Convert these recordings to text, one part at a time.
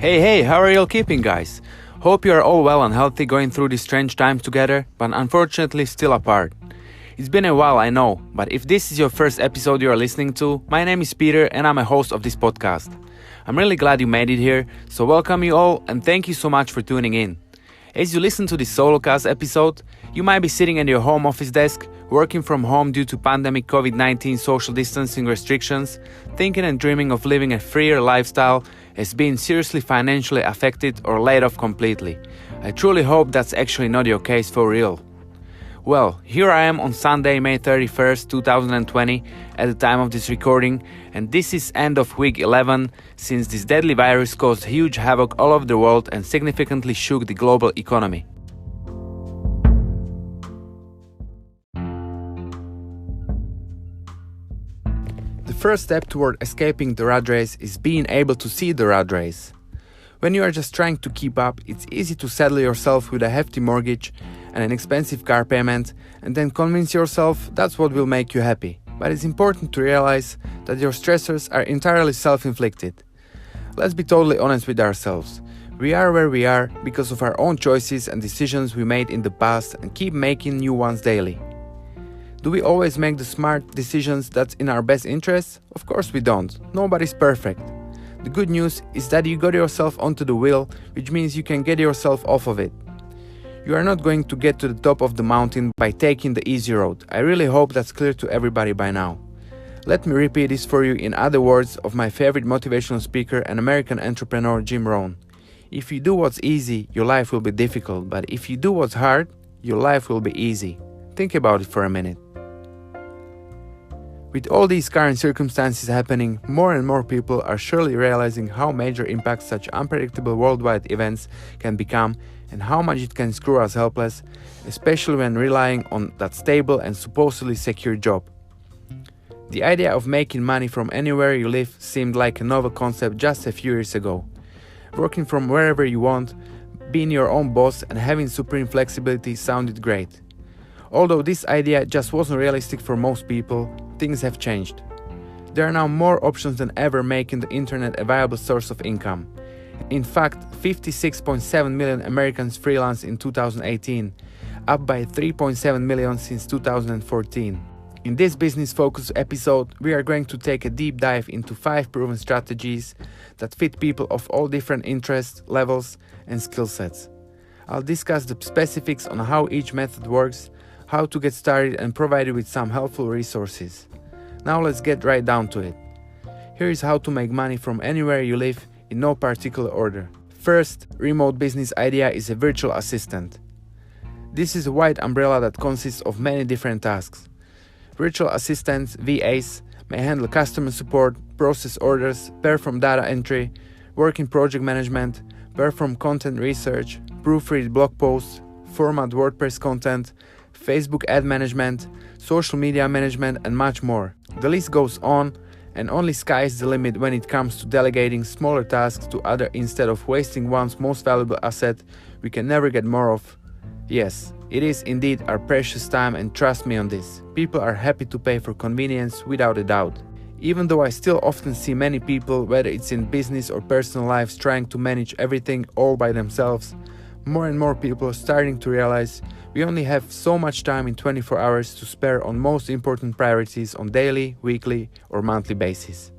Hey, how are you all keeping, guys? Hope you are all well and healthy going through these strange times together, but unfortunately still apart. It's been a while, I know, but if this is your first episode you are listening to, my name is Peter and I'm a host of this podcast. I'm really glad you made it here, so welcome you all and thank you so much for tuning in. As you listen to this solocast episode, you might be sitting at your home office desk, working from home due to pandemic COVID-19 social distancing restrictions, thinking and dreaming of living a freer lifestyle as being seriously financially affected or laid off completely. I truly hope that's actually not your case for real. Well, here I am on Sunday, May 31st, 2020, at the time of this recording, and this is end of week 11 since this deadly virus caused huge havoc all over the world and significantly shook the global economy. The first step toward escaping the rat race is being able to see the rat race. When you are just trying to keep up, it's easy to saddle yourself with a hefty mortgage and an expensive car payment and then convince yourself that's what will make you happy. But it's important to realize that your stressors are entirely self-inflicted. Let's be totally honest with ourselves. We are where we are because of our own choices and decisions we made in the past and keep making new ones daily. Do we always make the smart decisions that's in our best interests? Of course we don't. Nobody's perfect. The good news is that you got yourself onto the wheel, which means you can get yourself off of it. You are not going to get to the top of the mountain by taking the easy road. I really hope that's clear to everybody by now. Let me repeat this for you in other words of my favorite motivational speaker and American entrepreneur Jim Rohn. If you do what's easy, your life will be difficult, but if you do what's hard, your life will be easy. Think about it for a minute. With all these current circumstances happening, more and more people are surely realizing how major impacts such unpredictable worldwide events can become and how much it can screw us helpless, especially when relying on that stable and supposedly secure job. The idea of making money from anywhere you live seemed like a novel concept just a few years ago. Working from wherever you want, being your own boss and having supreme flexibility sounded great. Although this idea just wasn't realistic for most people, things have changed. There are now more options than ever making the internet a viable source of income. In fact, 56.7 million Americans freelance in 2018, up by 3.7 million since 2014. In this business-focused episode, we are going to take a deep dive into 5 proven strategies that fit people of all different interests, levels, and skill sets. I'll discuss the specifics on how each method works, how to get started, and provide you with some helpful resources. Now let's get right down to it. Here is how to make money from anywhere you live in no particular order. First, remote business idea is a virtual assistant. This is a wide umbrella that consists of many different tasks. Virtual assistants, VAs, may handle customer support, process orders, perform data entry, work in project management, perform content research, proofread blog posts, format WordPress content, Facebook ad management, social media management, and much more. The list goes on, and only sky is the limit when it comes to delegating smaller tasks to others instead of wasting one's most valuable asset we can never get more of. Yes, it is indeed our precious time, and trust me on this, people are happy to pay for convenience without a doubt. Even though I still often see many people, whether it's in business or personal lives, trying to manage everything all by themselves, more and more people are starting to realize we only have so much time in 24 hours to spare on most important priorities on daily, weekly, or monthly basis.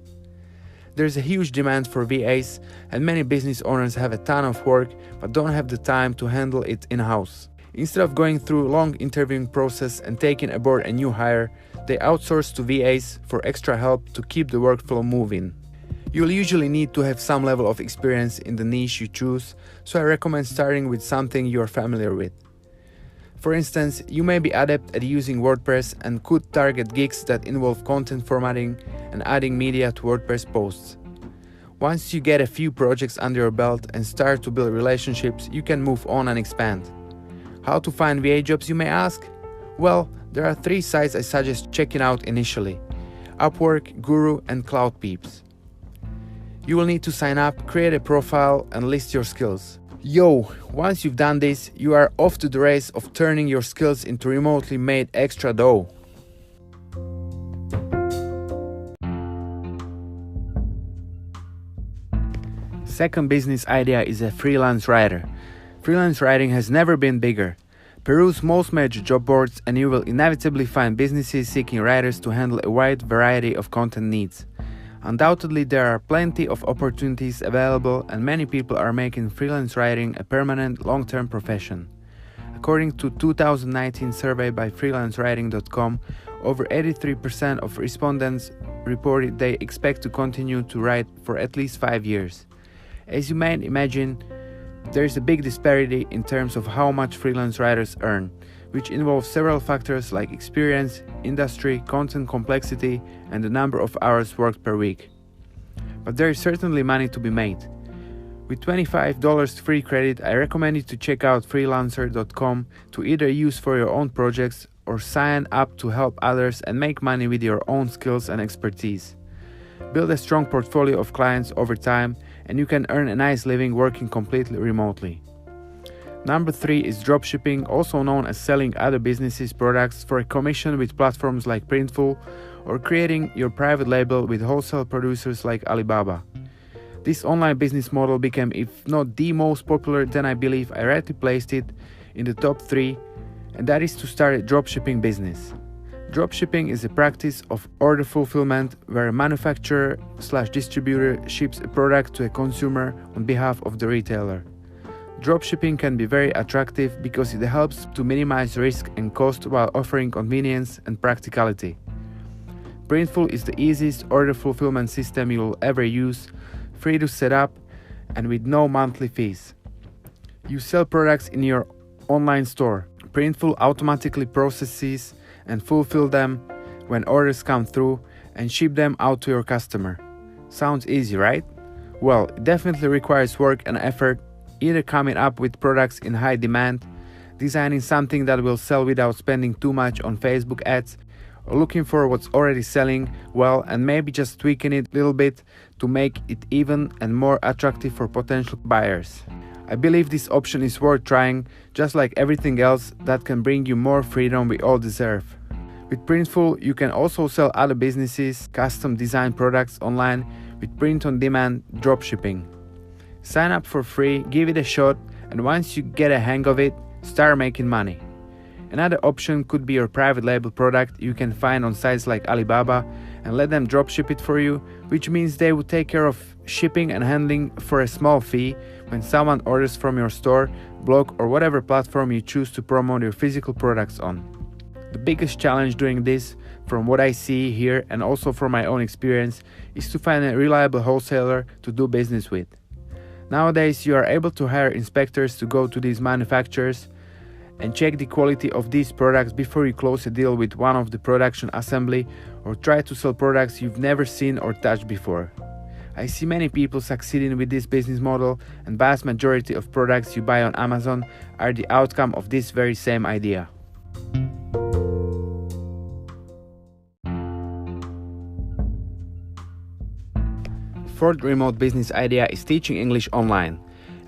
There's a huge demand for VAs, and many business owners have a ton of work but don't have the time to handle it in-house. Instead of going through a long interviewing process and taking aboard a new hire, they outsource to VAs for extra help to keep the workflow moving. You'll usually need to have some level of experience in the niche you choose, so I recommend starting with something you're familiar with. For instance, you may be adept at using WordPress and could target gigs that involve content formatting and adding media to WordPress posts. Once you get a few projects under your belt and start to build relationships, you can move on and expand. How to find VA jobs, you may ask? Well, there are 3 sites I suggest checking out initially: Upwork, Guru, and CloudPeeps. You will need to sign up, create a profile, and list your skills. Once you've done this, you are off to the race of turning your skills into remotely made extra dough. Second business idea is a freelance writer. Freelance writing has never been bigger. Peruse most major job boards and you will inevitably find businesses seeking writers to handle a wide variety of content needs. Undoubtedly, there are plenty of opportunities available and many people are making freelance writing a permanent, long-term profession. According to a 2019 survey by freelancewriting.com, over 83% of respondents reported they expect to continue to write for at least 5 years. As you may imagine, there is a big disparity in terms of how much freelance writers earn, which involves several factors like experience, industry, content complexity, and the number of hours worked per week. But there is certainly money to be made. With $25 free credit, I recommend you to check out freelancer.com to either use for your own projects or sign up to help others and make money with your own skills and expertise. Build a strong portfolio of clients over time and you can earn a nice living working completely remotely. Number 3 is dropshipping, also known as selling other businesses' products for a commission with platforms like Printful or creating your private label with wholesale producers like Alibaba. This online business model became, if not the most popular, then I believe I rightly placed it in the top 3, and that is to start a dropshipping business. Dropshipping is a practice of order fulfillment where a manufacturer/distributor ships a product to a consumer on behalf of the retailer. Dropshipping can be very attractive because it helps to minimize risk and cost while offering convenience and practicality. Printful is the easiest order fulfillment system you will ever use, free to set up and with no monthly fees. You sell products in your online store. Printful automatically processes and fulfill them when orders come through and ship them out to your customer. Sounds easy, right? Well, it definitely requires work and effort, either coming up with products in high demand, designing something that will sell without spending too much on Facebook ads, or looking for what's already selling well and maybe just tweaking it a little bit to make it even and more attractive for potential buyers. I believe this option is worth trying, just like everything else that can bring you more freedom we all deserve. With Printful, you can also sell other businesses' custom design products online with print-on-demand dropshipping. Sign up for free, give it a shot, and once you get a hang of it, start making money. Another option could be your private label product you can find on sites like Alibaba and let them dropship it for you, which means they will take care of shipping and handling for a small fee when someone orders from your store, blog, or whatever platform you choose to promote your physical products on. The biggest challenge doing this, from what I see here and also from my own experience, is to find a reliable wholesaler to do business with. Nowadays, you are able to hire inspectors to go to these manufacturers and check the quality of these products before you close a deal with one of the production assembly or try to sell products you've never seen or touched before. I see many people succeeding with this business model, and vast majority of products you buy on Amazon are the outcome of this very same idea. Fourth remote business idea is teaching English online.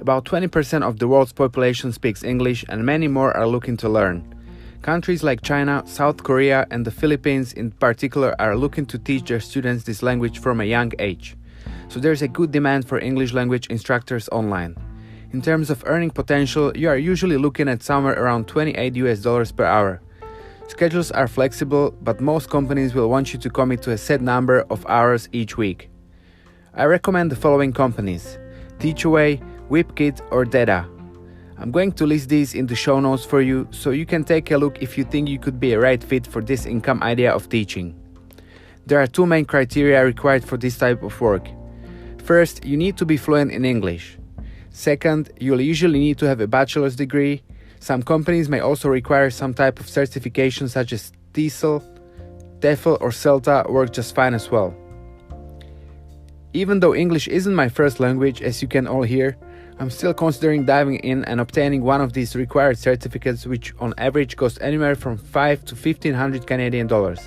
About 20% of the world's population speaks English and many more are looking to learn. Countries like China, South Korea and the Philippines in particular are looking to teach their students this language from a young age. So there's a good demand for English language instructors online. In terms of earning potential, you are usually looking at somewhere around $28 per hour. Schedules are flexible, but most companies will want you to commit to a set number of hours each week. I recommend the following companies: Teachaway, WhipKit or Data. I'm going to list these in the show notes for you so you can take a look if you think you could be a right fit for this income idea of teaching. There are 2 main criteria required for this type of work. First, you need to be fluent in English. Second, you'll usually need to have a bachelor's degree. Some companies may also require some type of certification such as TESOL, TEFL or CELTA work just fine as well. Even though English isn't my first language, as you can all hear, I'm still considering diving in and obtaining one of these required certificates, which on average cost anywhere from $500 to $1,500 Canadian dollars.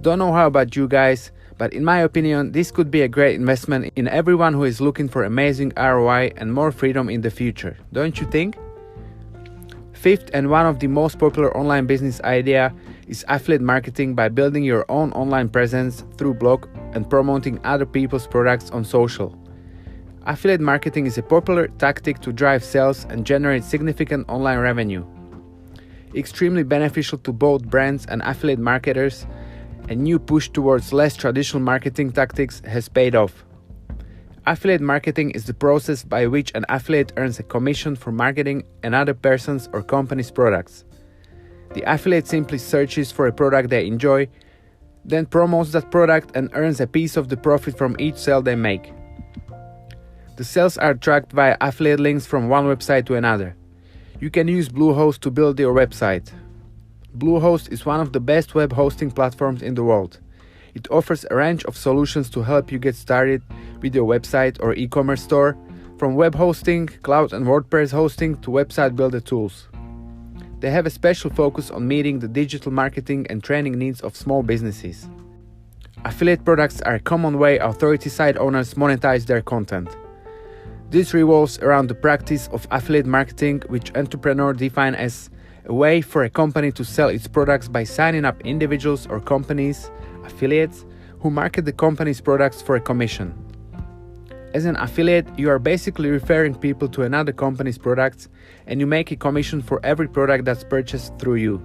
Don't know how about you guys, but in my opinion, this could be a great investment in everyone who is looking for amazing ROI and more freedom in the future, don't you think? Fifth, and one of the most popular online business idea, is affiliate marketing by building your own online presence through blog and promoting other people's products on social. Affiliate marketing is a popular tactic to drive sales and generate significant online revenue. Extremely beneficial to both brands and affiliate marketers, a new push towards less traditional marketing tactics has paid off. Affiliate marketing is the process by which an affiliate earns a commission for marketing another person's or company's products. The affiliate simply searches for a product they enjoy, then promotes that product and earns a piece of the profit from each sale they make. The sales are tracked via affiliate links from one website to another. You can use Bluehost to build your website. Bluehost is one of the best web hosting platforms in the world. It offers a range of solutions to help you get started with your website or e-commerce store, from web hosting, cloud and WordPress hosting to website builder tools. They have a special focus on meeting the digital marketing and training needs of small businesses. Affiliate products are a common way authority site owners monetize their content. This revolves around the practice of affiliate marketing, which entrepreneurs define as a way for a company to sell its products by signing up individuals or companies, affiliates, who market the company's products for a commission. As an affiliate, you are basically referring people to another company's products, and you make a commission for every product that's purchased through you.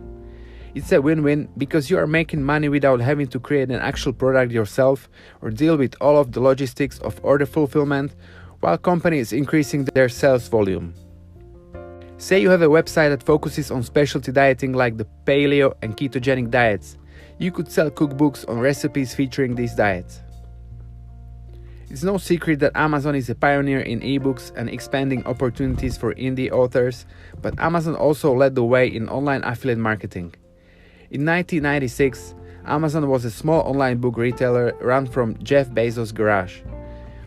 It's a win-win because you are making money without having to create an actual product yourself or deal with all of the logistics of order fulfillment, while company is increasing their sales volume. Say you have a website that focuses on specialty dieting like the paleo and ketogenic diets. You could sell cookbooks on recipes featuring these diets. It's no secret that Amazon is a pioneer in ebooks and expanding opportunities for indie authors, but Amazon also led the way in online affiliate marketing. In 1996, Amazon was a small online book retailer run from Jeff Bezos' garage.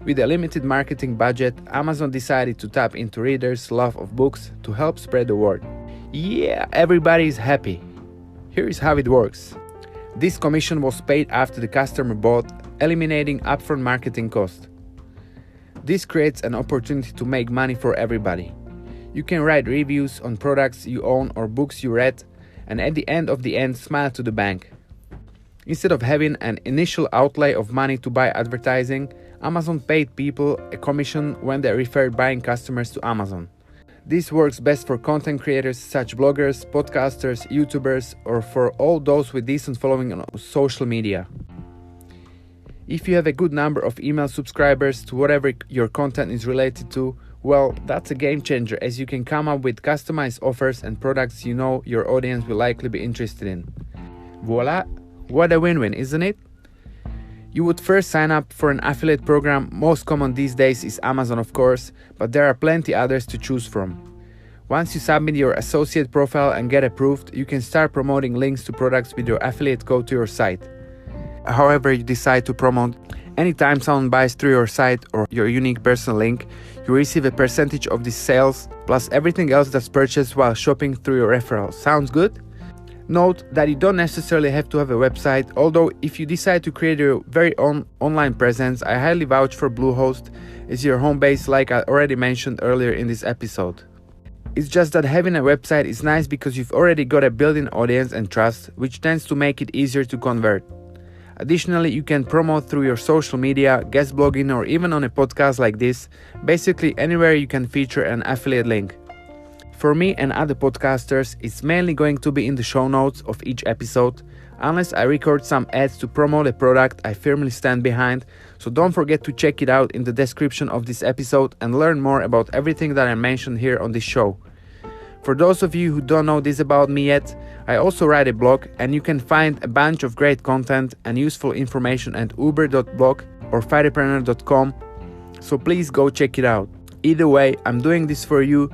With a limited marketing budget, Amazon decided to tap into readers' love of books to help spread the word. Yeah, everybody is happy. Here is how it works. This commission was paid after the customer bought, eliminating upfront marketing costs. This creates an opportunity to make money for everybody. You can write reviews on products you own or books you read, and at the end, smile to the bank. Instead of having an initial outlay of money to buy advertising, Amazon paid people a commission when they referred buying customers to Amazon. This works best for content creators such as bloggers, podcasters, YouTubers, or for all those with decent following on social media. If you have a good number of email subscribers to whatever your content is related to, well, that's a game changer as you can come up with customized offers and products you know your audience will likely be interested in. Voila! What a win-win, isn't it? You would first sign up for an affiliate program. Most common these days is Amazon, of course, but there are plenty others to choose from. Once you submit your associate profile and get approved, you can start promoting links to products with your affiliate code to your site. However you decide to promote, anytime someone buys through your site or your unique personal link, you receive a percentage of these sales plus everything else that's purchased while shopping through your referral. Sounds good? Note that you don't necessarily have to have a website, although if you decide to create your very own online presence, I highly vouch for Bluehost as your home base like I already mentioned earlier in this episode. It's just that having a website is nice because you've already got a built-in audience and trust, which tends to make it easier to convert. Additionally, you can promote through your social media, guest blogging, or even on a podcast like this, basically anywhere you can feature an affiliate link. For me and other podcasters, it's mainly going to be in the show notes of each episode, unless I record some ads to promote a product I firmly stand behind, so don't forget to check it out in the description of this episode and learn more about everything that I mentioned here on this show. For those of you who don't know this about me yet, I also write a blog, and you can find a bunch of great content and useful information at uber.blog or fighterpreneur.com, so please go check it out. Either way, I'm doing this for you,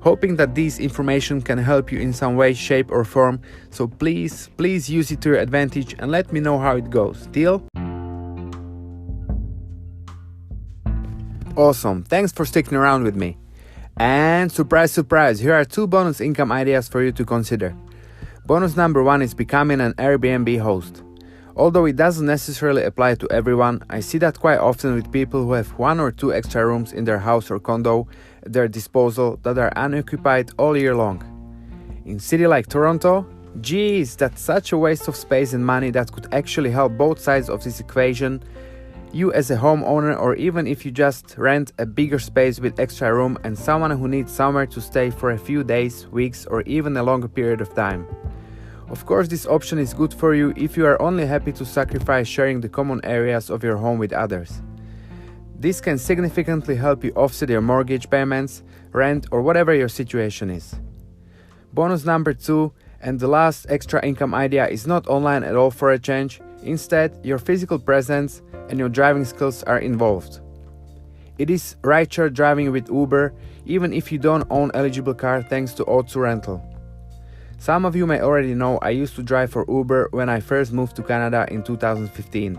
hoping that this information can help you in some way, shape or form, so please use it to your advantage and let me know how it goes. Deal? Awesome, thanks for sticking around with me. And surprise, surprise, here are 2 bonus income ideas for you to consider. Bonus number 1 is becoming an Airbnb host. Although it doesn't necessarily apply to everyone, I see that quite often with people who have 1 or 2 extra rooms in their house or condo at their disposal that are unoccupied all year long. In a city like Toronto, geez, that's such a waste of space and money that could actually help both sides of this equation. You as a homeowner, or even if you just rent a bigger space with extra room and someone who needs somewhere to stay for a few days, weeks, or even a longer period of time. Of course, this option is good for you if you are only happy to sacrifice sharing the common areas of your home with others. This can significantly help you offset your mortgage payments, rent, or whatever your situation is. Bonus number 2, and the last extra income idea, is not online at all for a change. Instead, your physical presence and your driving skills are involved. It is rideshare driving with Uber, even if you don't own eligible car thanks to O2 rental. Some of you may already know I used to drive for Uber when I first moved to Canada in 2015.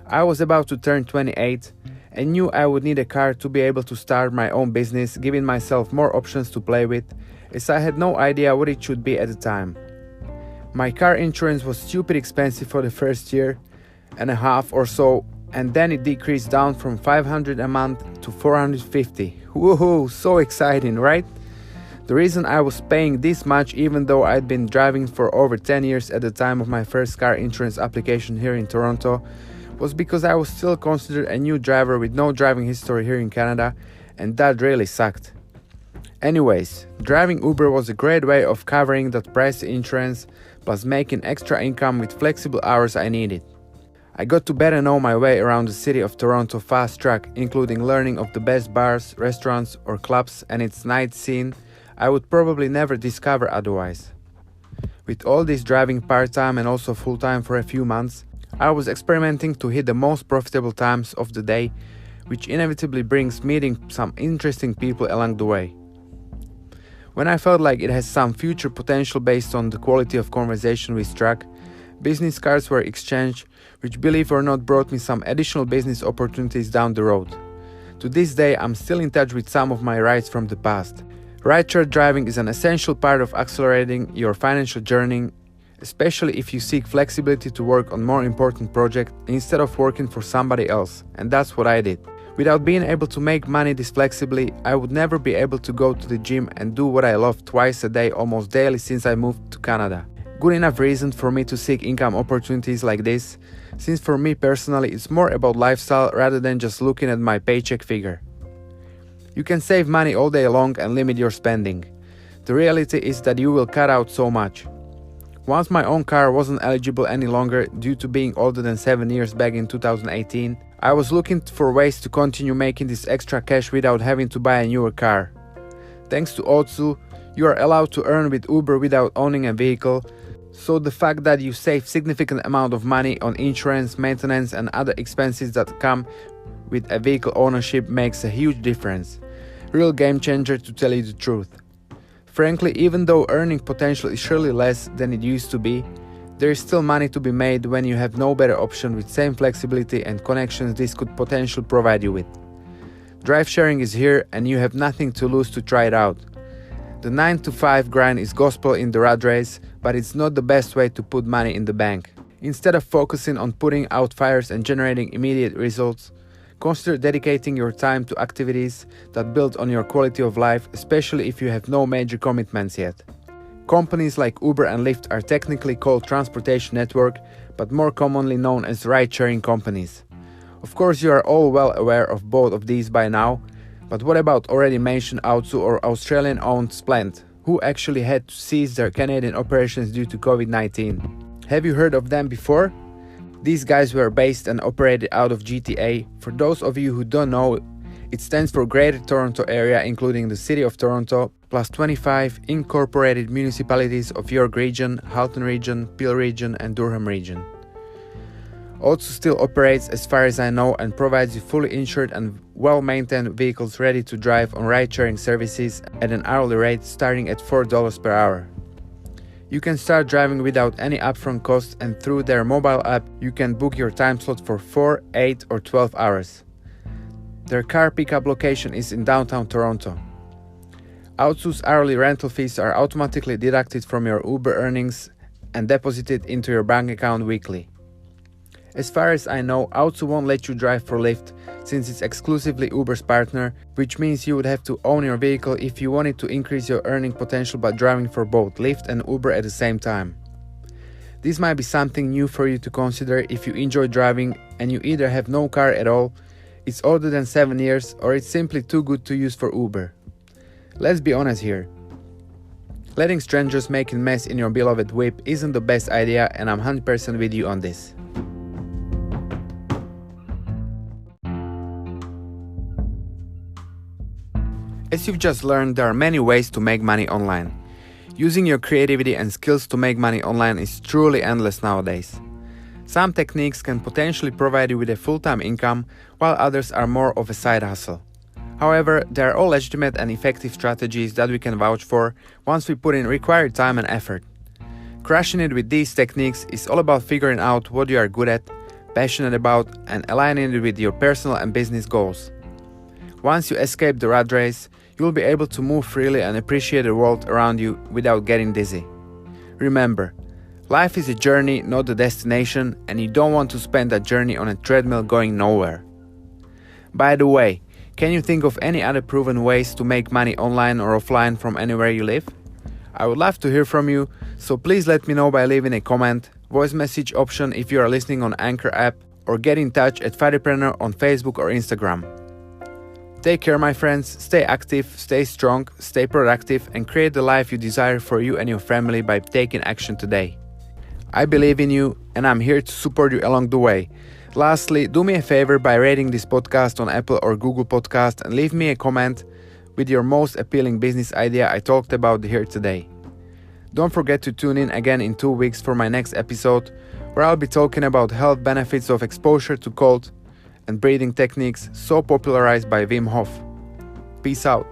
I was about to turn 28 and knew I would need a car to be able to start my own business, giving myself more options to play with, as I had no idea what it should be at the time. My car insurance was stupid expensive for the first year and a half or so, and then it decreased down from $500 a month to $450. Woohoo, so exciting, right? The reason I was paying this much, even though I'd been driving for over 10 years at the time of my first car insurance application here in Toronto, was because I was still considered a new driver with no driving history here in Canada, and that really sucked. Anyways, driving Uber was a great way of covering that pricey insurance plus making extra income with flexible hours I needed. I got to better know my way around the city of Toronto fast track, including learning of the best bars, restaurants or clubs and its night scene I would probably never discover otherwise. With all this driving part-time and also full-time for a few months, I was experimenting to hit the most profitable times of the day, which inevitably brings meeting some interesting people along the way. When I felt like it has some future potential based on the quality of conversation we struck, business cards were exchanged, which believe it or not brought me some additional business opportunities down the road. To this day, I'm still in touch with some of my rides from the past. Rideshare driving is an essential part of accelerating your financial journey, especially if you seek flexibility to work on more important projects instead of working for somebody else, and that's what I did. Without being able to make money this flexibly, I would never be able to go to the gym and do what I love twice a day almost daily since I moved to Canada. Good enough reason for me to seek income opportunities like this, since for me personally it's more about lifestyle rather than just looking at my paycheck figure. You can save money all day long and limit your spending. The reality is that you will cut out so much. Once my own car wasn't eligible any longer due to being older than 7 years back in 2018, I was looking for ways to continue making this extra cash without having to buy a newer car. Thanks to O2, you are allowed to earn with Uber without owning a vehicle, so the fact that you save significant amount of money on insurance, maintenance and other expenses that come with a vehicle ownership makes a huge difference. Real game changer to tell you the truth. Frankly, even though earning potential is surely less than it used to be, there is still money to be made when you have no better option with same flexibility and connections this could potentially provide you with. Drive sharing is here and you have nothing to lose to try it out. The 9 to 5 grind is gospel in the rat race, but it's not the best way to put money in the bank. Instead of focusing on putting out fires and generating immediate results, consider dedicating your time to activities that build on your quality of life, especially if you have no major commitments yet. Companies like Uber and Lyft are technically called transportation network, but more commonly known as ride-sharing companies. Of course, you are all well aware of both of these by now, but what about already mentioned O2 or Australian-owned Splend, who actually had to cease their Canadian operations due to COVID-19? Have you heard of them before? These guys were based and operated out of GTA. For those of you who don't know, it stands for Greater Toronto Area, including the City of Toronto, plus 25 incorporated municipalities of York Region, Halton Region, Peel Region and Durham Region. O2 still operates as far as I know and provides you fully insured and well-maintained vehicles ready to drive on ride-sharing services at an hourly rate starting at $4 per hour. You can start driving without any upfront costs, and through their mobile app you can book your time slot for 4, 8 or 12 hours. Their car pickup location is in downtown Toronto. O2's hourly rental fees are automatically deducted from your Uber earnings and deposited into your bank account weekly. As far as I know, O2 won't let you drive for Lyft since it's exclusively Uber's partner, which means you would have to own your vehicle if you wanted to increase your earning potential by driving for both Lyft and Uber at the same time. This might be something new for you to consider if you enjoy driving and you either have no car at all, it's older than 7 years, or it's simply too good to use for Uber. Let's be honest here. Letting strangers make a mess in your beloved whip isn't the best idea, and I'm 100% with you on this. As you've just learned, there are many ways to make money online. Using your creativity and skills to make money online is truly endless nowadays. Some techniques can potentially provide you with a full-time income, while others are more of a side hustle. However, they are all legitimate and effective strategies that we can vouch for once we put in required time and effort. Crushing it with these techniques is all about figuring out what you are good at, passionate about, and aligning it with your personal and business goals. Once you escape the rat race, you will be able to move freely and appreciate the world around you without getting dizzy. Remember, life is a journey, not a destination, and you don't want to spend that journey on a treadmill going nowhere. By the way, can you think of any other proven ways to make money online or offline from anywhere you live? I would love to hear from you, so please let me know by leaving a comment, voice message option if you are listening on Anchor app, or get in touch at Fighterpreneur on Facebook or Instagram. Take care, my friends, stay active, stay strong, stay productive, and create the life you desire for you and your family by taking action today. I believe in you, and I'm here to support you along the way. Lastly, do me a favor by rating this podcast on Apple or Google Podcast and leave me a comment with your most appealing business idea I talked about here today. Don't forget to tune in again in 2 weeks for my next episode, where I'll be talking about health benefits of exposure to cold and breathing techniques so popularized by Wim Hof. Peace out.